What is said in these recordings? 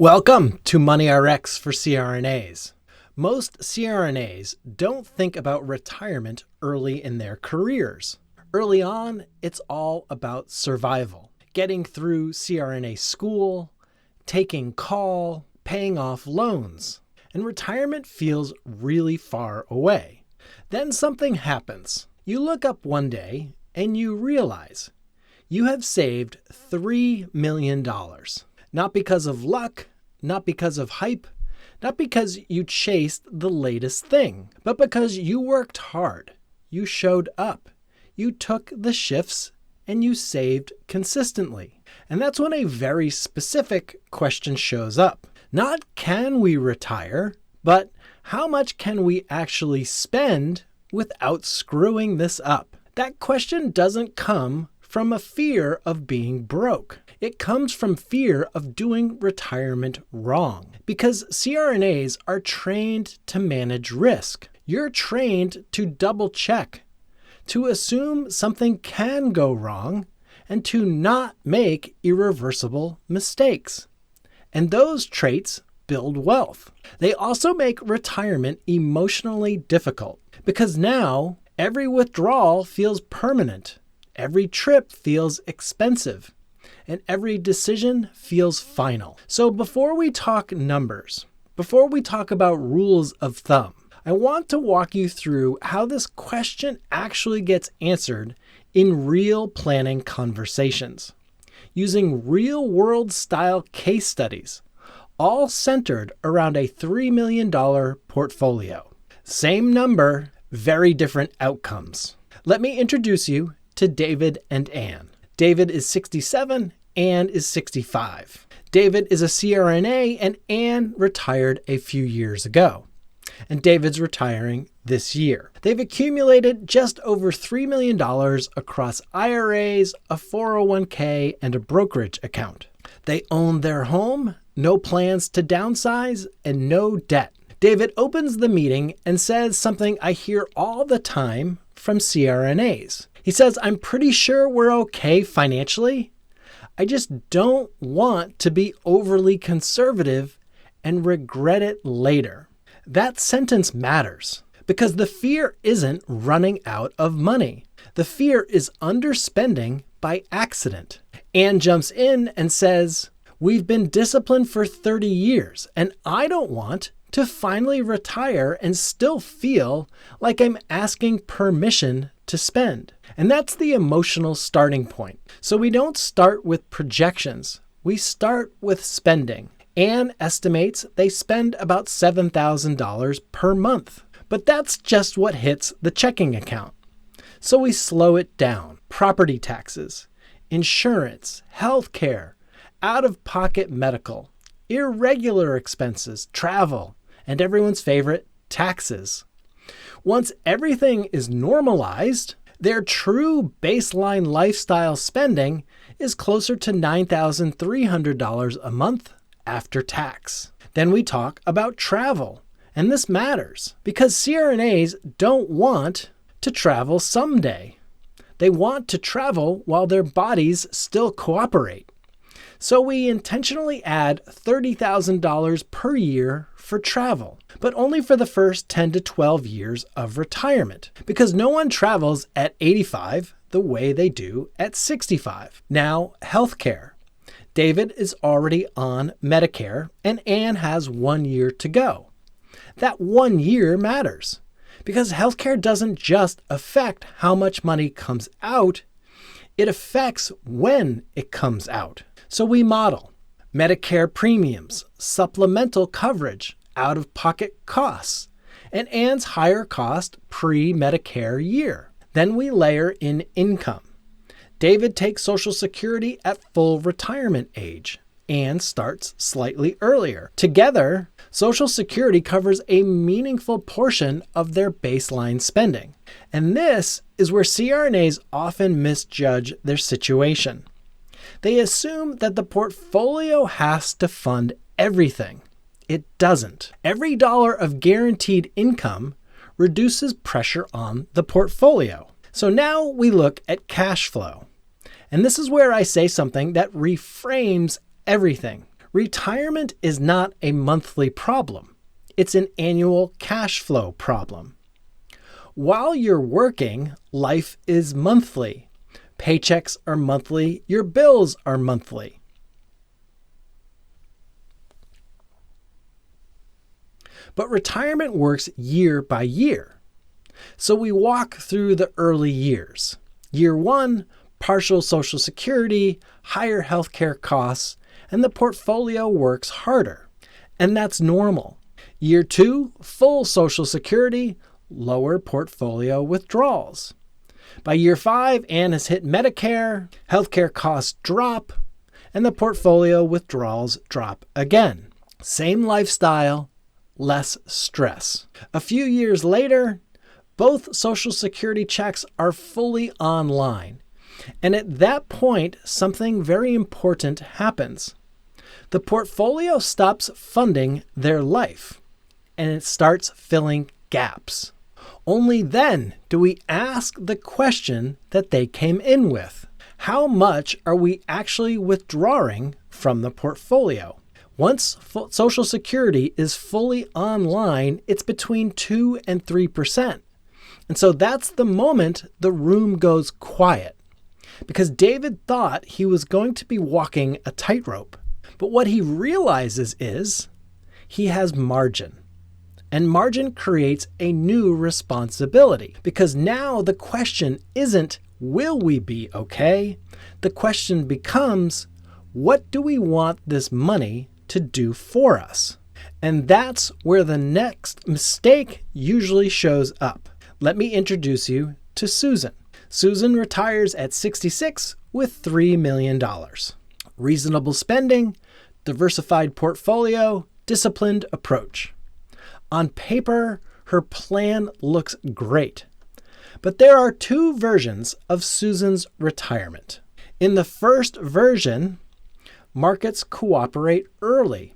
Welcome to MoneyRx for CRNAs. Most CRNAs don't think about retirement early in their careers. Early on, it's all about survival, getting through CRNA school, taking call, paying off loans, and retirement feels really far away. Then something happens. You look up one day and you realize you have saved $3 million. Not because of luck, not because of hype, not because you chased the latest thing, but because you worked hard, you showed up, you took the shifts, and you saved consistently. And that's when a very specific question shows up. Not can we retire, but how much can we actually spend without screwing this up? That question doesn't come from a fear of being broke. It comes from fear of doing retirement wrong. Because CRNAs are trained to manage risk. You're trained to double check, to assume something can go wrong, and to not make irreversible mistakes. And those traits build wealth. They also make retirement emotionally difficult because now every withdrawal feels permanent. Every trip feels expensive, and every decision feels final. So before we talk numbers, before we talk about rules of thumb, I want to walk you through how this question actually gets answered in real planning conversations, using real-world style case studies, all centered around a $3 million portfolio. Same number, very different outcomes. Let me introduce you to David and Ann. David is 67, Ann is 65. David is a CRNA and Ann retired a few years ago. And David's retiring this year. They've accumulated just over $3 million across IRAs, a 401k, and a brokerage account. They own their home, no plans to downsize, and no debt. David opens the meeting and says something I hear all the time from CRNAs. He says, I'm pretty sure we're okay financially. I just don't want to be overly conservative and regret it later. That sentence matters because the fear isn't running out of money. The fear is underspending by accident. Ann jumps in and says, we've been disciplined for 30 years and I don't want to finally retire and still feel like I'm asking permission to spend. And that's the emotional starting point. So we don't start with projections. We start with spending. Ann estimates they spend about $7,000 per month. But that's just what hits the checking account. So we slow it down. Property taxes, insurance, healthcare, out-of-pocket medical, irregular expenses, travel, and everyone's favorite, taxes. Once everything is normalized, their true baseline lifestyle spending is closer to $9,300 a month after tax. Then we talk about travel. And this matters because CRNAs don't want to travel someday. They want to travel while their bodies still cooperate. So we intentionally add $30,000 per year for travel, but only for the first 10 to 12 years of retirement, because no one travels at 85 the way they do at 65. Now, healthcare. David is already on Medicare, and Ann has 1 year to go. That 1 year matters, because healthcare doesn't just affect how much money comes out, it affects when it comes out. So we model Medicare premiums, supplemental coverage, out-of-pocket costs, and Ann's higher cost pre-Medicare year. Then we layer in income. David takes Social Security at full retirement age. Ann starts slightly earlier. Together, Social Security covers a meaningful portion of their baseline spending. And this is where CRNAs often misjudge their situation. They assume that the portfolio has to fund everything. It doesn't. Every dollar of guaranteed income reduces pressure on the portfolio. So now we look at cash flow. And this is where I say something that reframes everything. Retirement is not a monthly problem. It's an annual cash flow problem. While you're working, life is monthly. Paychecks are monthly. Your bills are monthly. But retirement works year by year. So we walk through the early years. Year 1, partial Social Security, higher healthcare costs, and the portfolio works harder. And that's normal. Year 2, full Social Security, lower portfolio withdrawals. By year 5, Anne has hit Medicare, healthcare costs drop, and the portfolio withdrawals drop again. Same lifestyle, less stress. A few years later, both Social Security checks are fully online. And at that point, something very important happens. The portfolio stops funding their life, and it starts filling gaps. Only then do we ask the question that they came in with. How much are we actually withdrawing from the portfolio? Once Social Security is fully online, it's between 2 and 3%. And so that's the moment the room goes quiet. Because David thought he was going to be walking a tightrope. But what he realizes is he has margin. And margin creates a new responsibility. Because now the question isn't, will we be okay? The question becomes, what do we want this money to do for us? And that's where the next mistake usually shows up. Let me introduce you to Susan. Susan retires at 66 with $3 million. Reasonable spending, diversified portfolio, disciplined approach. On paper, her plan looks great. But there are 2 versions of Susan's retirement. In the first version, markets cooperate early,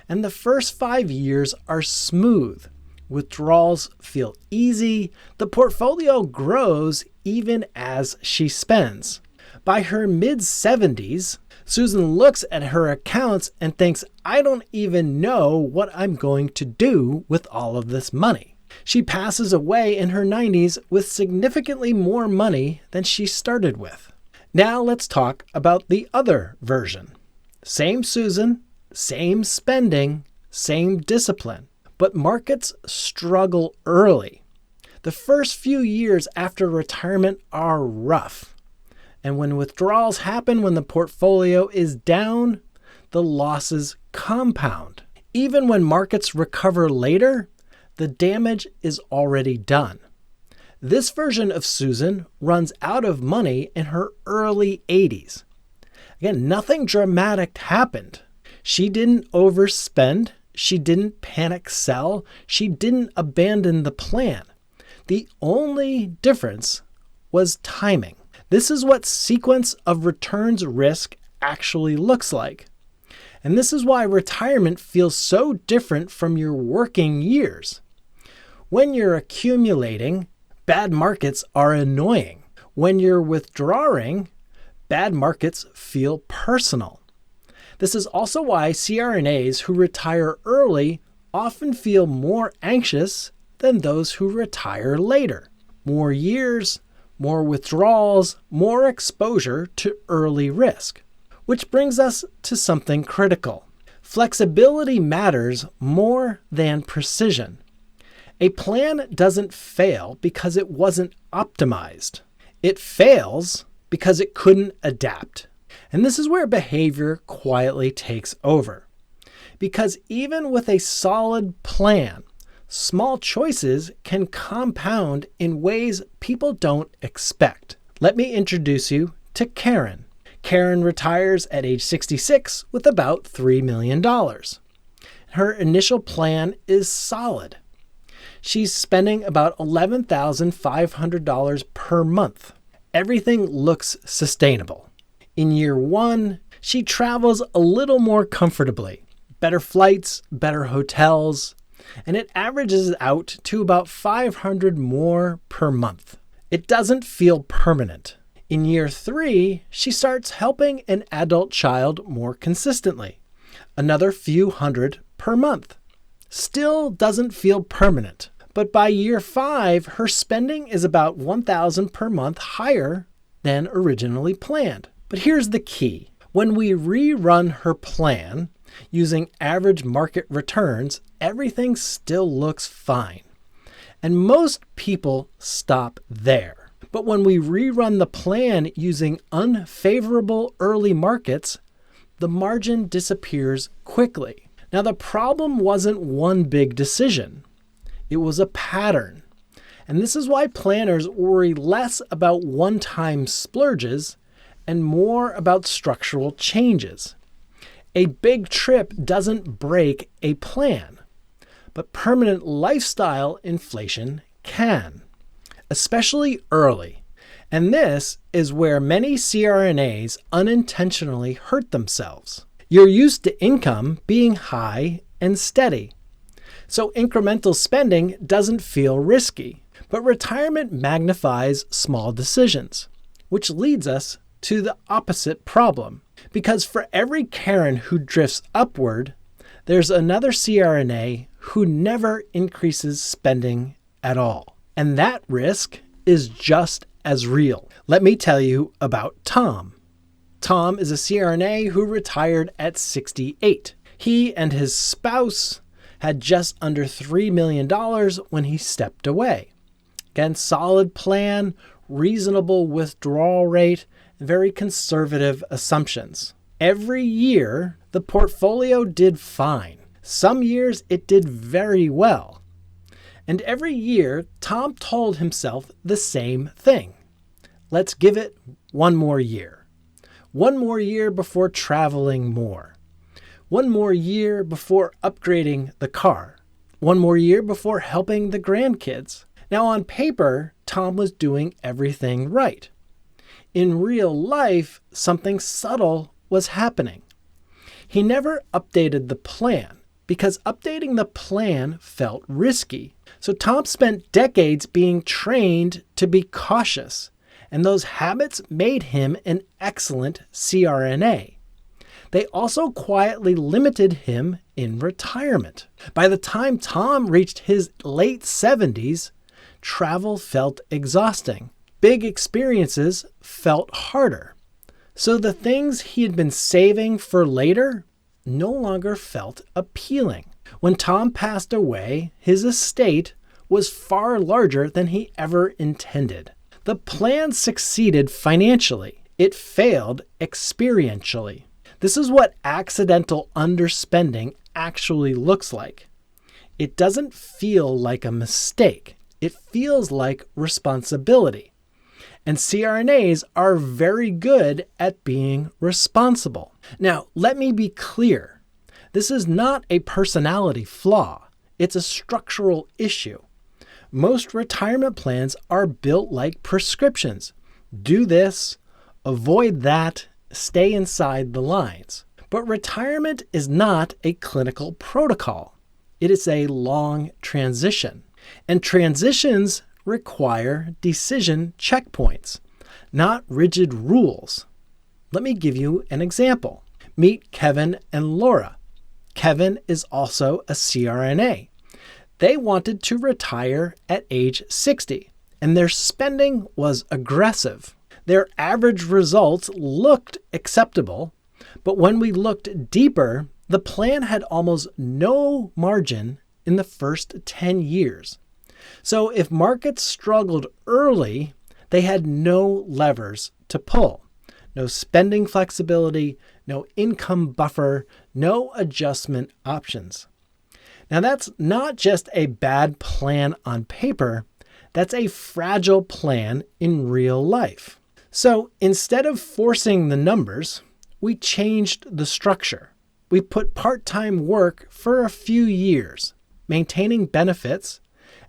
and the first 5 years are smooth. Withdrawals feel easy. The portfolio grows even as she spends. By her mid-70s, Susan looks at her accounts and thinks, I don't even know what I'm going to do with all of this money. She passes away in her 90s with significantly more money than she started with. Now let's talk about the other version. Same Susan, same spending, same discipline. But markets struggle early. The first few years after retirement are rough. And when withdrawals happen when the portfolio is down, the losses compound. Even when markets recover later, the damage is already done. This version of Susan runs out of money in her early 80s. Again, nothing dramatic happened. She didn't overspend. She didn't panic sell. She didn't abandon the plan. The only difference was timing. This is what sequence of returns risk actually looks like. And this is why retirement feels so different from your working years. When you're accumulating, bad markets are annoying. When you're withdrawing, bad markets feel personal. This is also why CRNAs who retire early often feel more anxious than those who retire later. More years, more withdrawals, more exposure to early risk. Which brings us to something critical. Flexibility matters more than precision. A plan doesn't fail because it wasn't optimized. It fails because it couldn't adapt. And this is where behavior quietly takes over. Because even with a solid plan, small choices can compound in ways people don't expect. Let me introduce you to Karen. Karen retires at age 66 with about $3 million. Her initial plan is solid. She's spending about $11,500 per month. Everything looks sustainable. In year 1, she travels a little more comfortably. Better flights, better hotels, and it averages out to about $500 more per month. It doesn't feel permanent. In year 3, she starts helping an adult child more consistently. another few hundred per month. Still doesn't feel permanent. But by year 5, her spending is about $1,000 per month higher than originally planned. But here's the key. When we rerun her plan using average market returns, everything still looks fine. And most people stop there. But when we rerun the plan using unfavorable early markets, the margin disappears quickly. Now, the problem wasn't one big decision. It was a pattern. And this is why planners worry less about one-time splurges and more about structural changes. A big trip doesn't break a plan, but permanent lifestyle inflation can, especially early. And this is where many CRNAs unintentionally hurt themselves. You're used to income being high and steady. So incremental spending doesn't feel risky, but retirement magnifies small decisions, which leads us to the opposite problem. Because for every Karen who drifts upward, there's another CRNA who never increases spending at all. And that risk is just as real. Let me tell you about Tom. Tom is a CRNA who retired at 68. He and his spouse had just under $3 million when he stepped away. Again, solid plan, reasonable withdrawal rate, and very conservative assumptions. Every year, the portfolio did fine. Some years it did very well. And every year, Tom told himself the same thing. Let's give it one more year. One more year before traveling more. One more year before upgrading the car. One more year before helping the grandkids. Now, on paper, Tom was doing everything right. In real life, something subtle was happening. He never updated the plan because updating the plan felt risky. So Tom spent decades being trained to be cautious, and those habits made him an excellent CRNA. They also quietly limited him in retirement. By the time Tom reached his late 70s, travel felt exhausting. Big experiences felt harder. So the things he had been saving for later no longer felt appealing. When Tom passed away, his estate was far larger than he ever intended. The plan succeeded financially. It failed experientially. This is what accidental underspending actually looks like. It doesn't feel like a mistake. It feels like responsibility. And CRNAs are very good at being responsible. Now, let me be clear. This is not a personality flaw. It's a structural issue. Most retirement plans are built like prescriptions. Do this, avoid that, stay inside the lines. But retirement is not a clinical protocol. It is a long transition. And transitions require decision checkpoints, not rigid rules. Let me give you an example. Meet Kevin and Laura. Kevin is also a CRNA. They wanted to retire at age 60, and their spending was aggressive. Their average results looked acceptable, but when we looked deeper, the plan had almost no margin in the first 10 years. So if markets struggled early, they had no levers to pull. No spending flexibility, no income buffer, no adjustment options. Now that's not just a bad plan on paper, that's a fragile plan in real life. So instead of forcing the numbers, we changed the structure. We put part-time work for a few years, maintaining benefits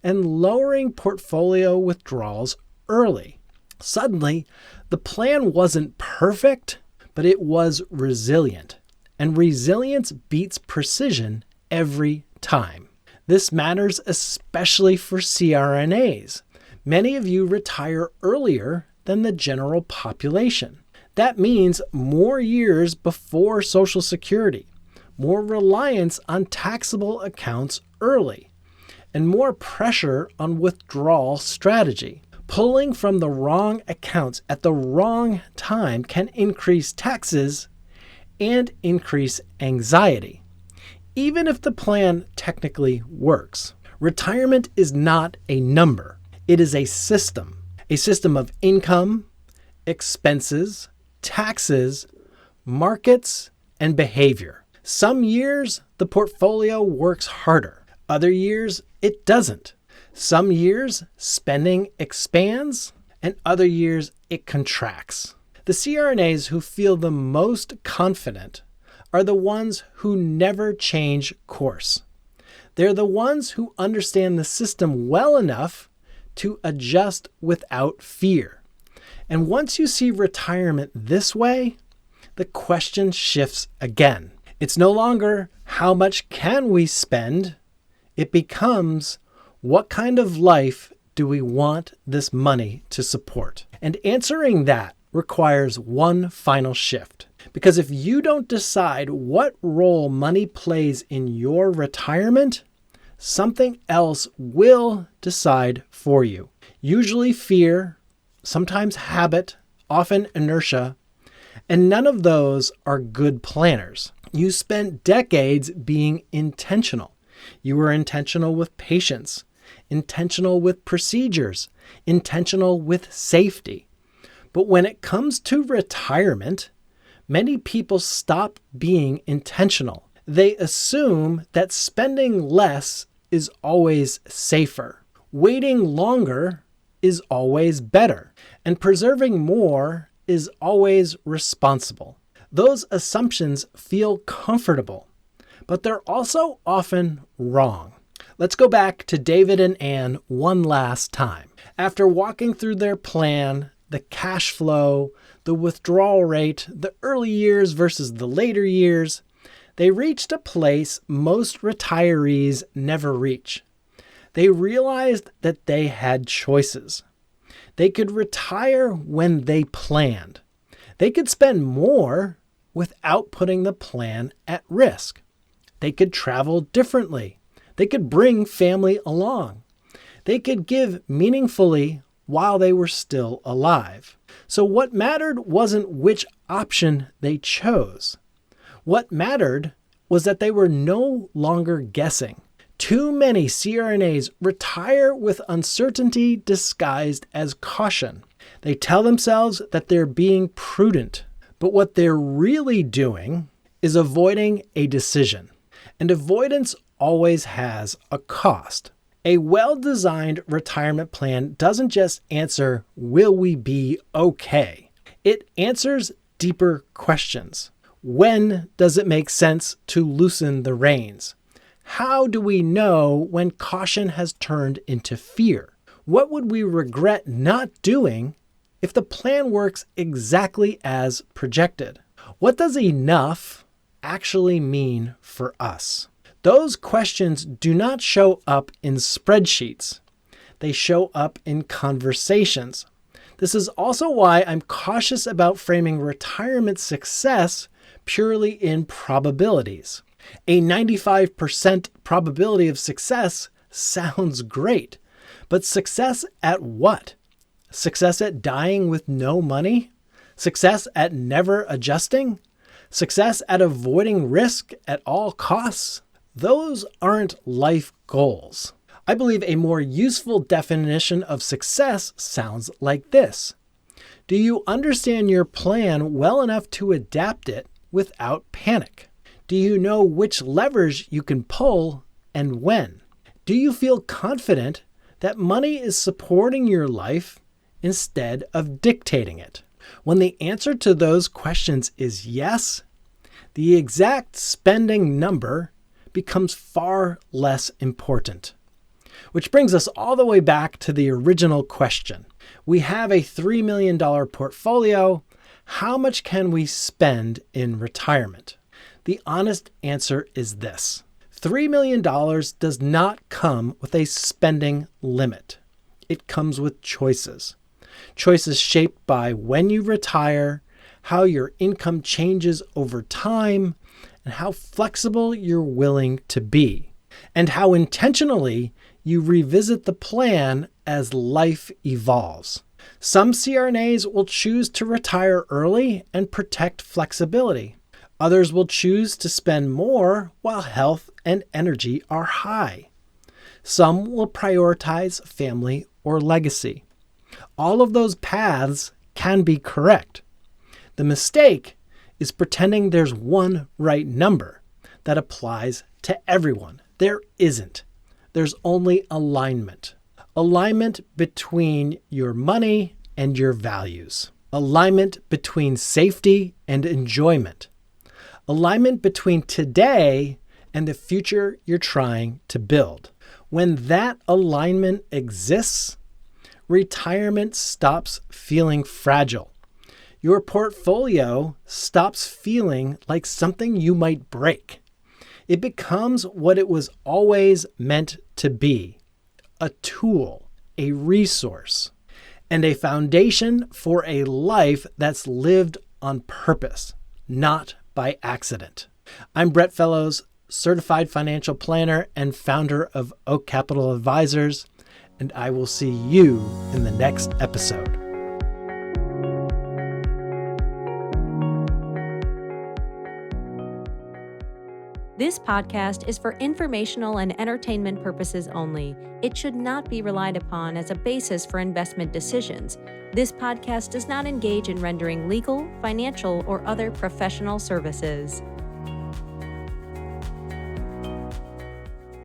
and lowering portfolio withdrawals early. Suddenly, the plan wasn't perfect, but it was resilient. And resilience beats precision every time. This matters especially for CRNAs. Many of you retire earlier than the general population. That means more years before Social Security, more reliance on taxable accounts early, and more pressure on withdrawal strategy. Pulling from the wrong accounts at the wrong time can increase taxes and increase anxiety, even if the plan technically works. Retirement is not a number. It is a system of income, expenses, taxes, markets, and behavior. Some years, the portfolio works harder. Other years, it doesn't. Some years, spending expands, and other years, it contracts. The CRNAs who feel the most confident are the ones who never change course. They're the ones who understand the system well enough to adjust without fear. And once you see retirement this way, the question shifts again. It's no longer how much can we spend? It becomes what kind of life do we want this money to support? And answering that requires one final shift. Because if you don't decide what role money plays in your retirement, something else will decide for you. Usually fear, sometimes habit, often inertia, and none of those are good planners. You spent decades being intentional. You were intentional with patience, intentional with procedures, intentional with safety. But when it comes to retirement, many people stop being intentional. They assume that spending less is always safer. Waiting longer is always better. And preserving more is always responsible. Those assumptions feel comfortable, but they're also often wrong. Let's go back to David and Ann one last time. After walking through their plan, the cash flow, the withdrawal rate, the early years versus the later years, they reached a place most retirees never reach. They realized that they had choices. They could retire when they planned. They could spend more without putting the plan at risk. They could travel differently. They could bring family along. They could give meaningfully while they were still alive. So what mattered wasn't which option they chose. What mattered was that they were no longer guessing. Too many CRNAs retire with uncertainty disguised as caution. They tell themselves that they're being prudent, but what they're really doing is avoiding a decision. And avoidance always has a cost. A well-designed retirement plan doesn't just answer, will we be okay? It answers deeper questions. When does it make sense to loosen the reins? How do we know when caution has turned into fear? What would we regret not doing if the plan works exactly as projected? What does enough actually mean for us? Those questions do not show up in spreadsheets. They show up in conversations. This is also why I'm cautious about framing retirement success purely in probabilities. A 95% probability of success sounds great, but success at what? Success at dying with no money? Success at never adjusting? Success at avoiding risk at all costs? Those aren't life goals. I believe a more useful definition of success sounds like this. Do you understand your plan well enough to adapt it without panic? Do you know which levers you can pull and when? Do you feel confident that money is supporting your life instead of dictating it? When the answer to those questions is yes, the exact spending number becomes far less important. Which brings us all the way back to the original question. We have a $3 million portfolio. How much can we spend in retirement? The honest answer is this. $3 million does not come with a spending limit. It comes with choices. Choices shaped by when you retire, how your income changes over time, and how flexible you're willing to be, and how intentionally you revisit the plan as life evolves. Some CRNAs will choose to retire early and protect flexibility. Others will choose to spend more while health and energy are high. Some will prioritize family or legacy. All of those paths can be correct. The mistake is pretending there's one right number that applies to everyone. There isn't. There's only alignment. Alignment between your money and your values. Alignment between safety and enjoyment. Alignment between today and the future you're trying to build. When that alignment exists, retirement stops feeling fragile. Your portfolio stops feeling like something you might break. It becomes what it was always meant to be: a tool, a resource, and a foundation for a life that's lived on purpose, not by accident. I'm Brett Fellows, certified financial planner and founder of Oak Capital Advisors, and I will see you in the next episode. This podcast is for informational and entertainment purposes only. It should not be relied upon as a basis for investment decisions. This podcast does not engage in rendering legal, financial, or other professional services.